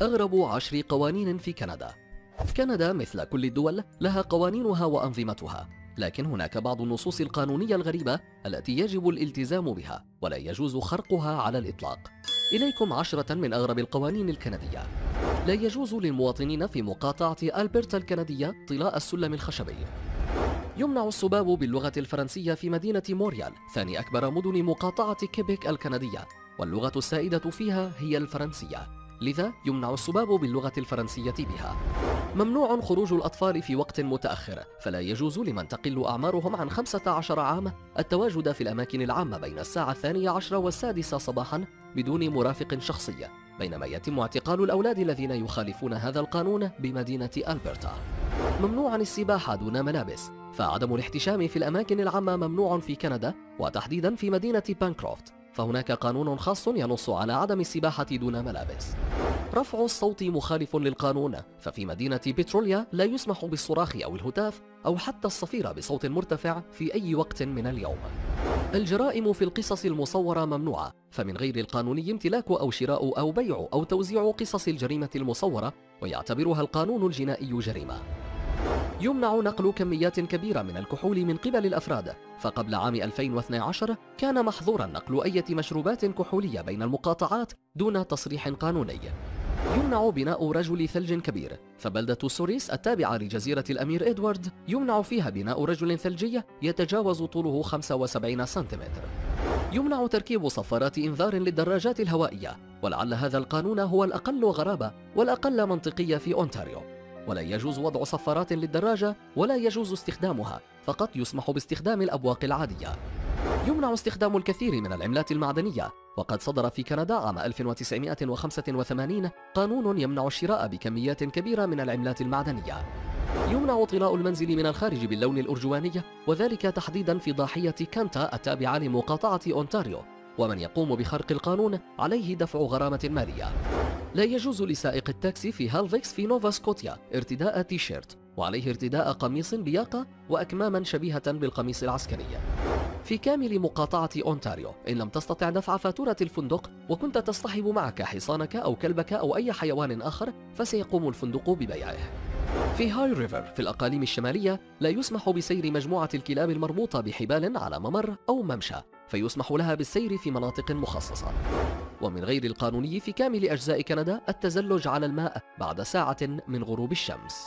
أغرب 10 قوانين في كندا. كندا مثل كل الدول لها قوانينها وأنظمتها، لكن هناك بعض النصوص القانونية الغريبة التي يجب الالتزام بها ولا يجوز خرقها على الإطلاق. إليكم 10 من أغرب القوانين الكندية. لا يجوز للمواطنين في مقاطعة ألبرتا الكندية طلاء السلم الخشبي. يمنع الصباب باللغة الفرنسية في مدينة موريال، ثاني أكبر مدن مقاطعة كيبيك الكندية، واللغة السائدة فيها هي الفرنسية، لذا يمنع الصباب باللغة الفرنسية بها. ممنوع خروج الأطفال في وقت متأخر، فلا يجوز لمن تقل أعمارهم عن 15 عام التواجد في الأماكن العامة بين الساعة 12 والسادسة صباحا بدون مرافق شخصي، بينما يتم اعتقال الأولاد الذين يخالفون هذا القانون بمدينة ألبرتا. ممنوع السباحة دون ملابس، فعدم الاحتشام في الأماكن العامة ممنوع في كندا، وتحديدا في مدينة بانكروفت، فهناك قانون خاص ينص على عدم السباحة دون ملابس. رفع الصوت مخالف للقانون، ففي مدينة بتروليا لا يسمح بالصراخ أو الهتاف أو حتى الصفير بصوت مرتفع في أي وقت من اليوم. الجرائم في القصص المصورة ممنوعة، فمن غير القانوني امتلاك أو شراء أو بيع أو توزيع قصص الجريمة المصورة، ويعتبرها القانون الجنائي جريمة. يمنع نقل كميات كبيرة من الكحول من قبل الأفراد، فقبل عام 2012 كان محظورا نقل أي مشروبات كحولية بين المقاطعات دون تصريح قانوني. يمنع بناء رجل ثلج كبير، فبلدة سوريس التابعة لجزيرة الأمير إدوارد يمنع فيها بناء رجل ثلجي يتجاوز طوله 75 سنتيمتر. يمنع تركيب صفارات إنذار للدراجات الهوائية، ولعل هذا القانون هو الأقل غرابة والأقل منطقية في أونتاريو. ولا يجوز وضع صفارات للدراجة ولا يجوز استخدامها، فقط يسمح باستخدام الأبواق العادية. يمنع استخدام الكثير من العملات المعدنية، وقد صدر في كندا عام 1985 قانون يمنع الشراء بكميات كبيرة من العملات المعدنية. يمنع طلاء المنزل من الخارج باللون الأرجواني، وذلك تحديدا في ضاحية كانتا التابعة لمقاطعة أونتاريو، ومن يقوم بخرق القانون عليه دفع غرامة مالية. لا يجوز لسائق التاكسي في هالفيكس في نوفا سكوتيا ارتداء تيشيرت، وعليه ارتداء قميص بياقة وأكماما شبيهة بالقميص العسكري. في كامل مقاطعة أونتاريو إن لم تستطع دفع فاتورة الفندق وكنت تصطحب معك حصانك أو كلبك أو أي حيوان آخر، فسيقوم الفندق ببيعه. في هاي ريفر في الأقاليم الشمالية لا يسمح بسير مجموعة الكلاب المربوطة بحبال على ممر أو ممشى، فيسمح لها بالسير في مناطق مخصصة. ومن غير القانوني في كامل أجزاء كندا التزلج على الماء بعد ساعة من غروب الشمس.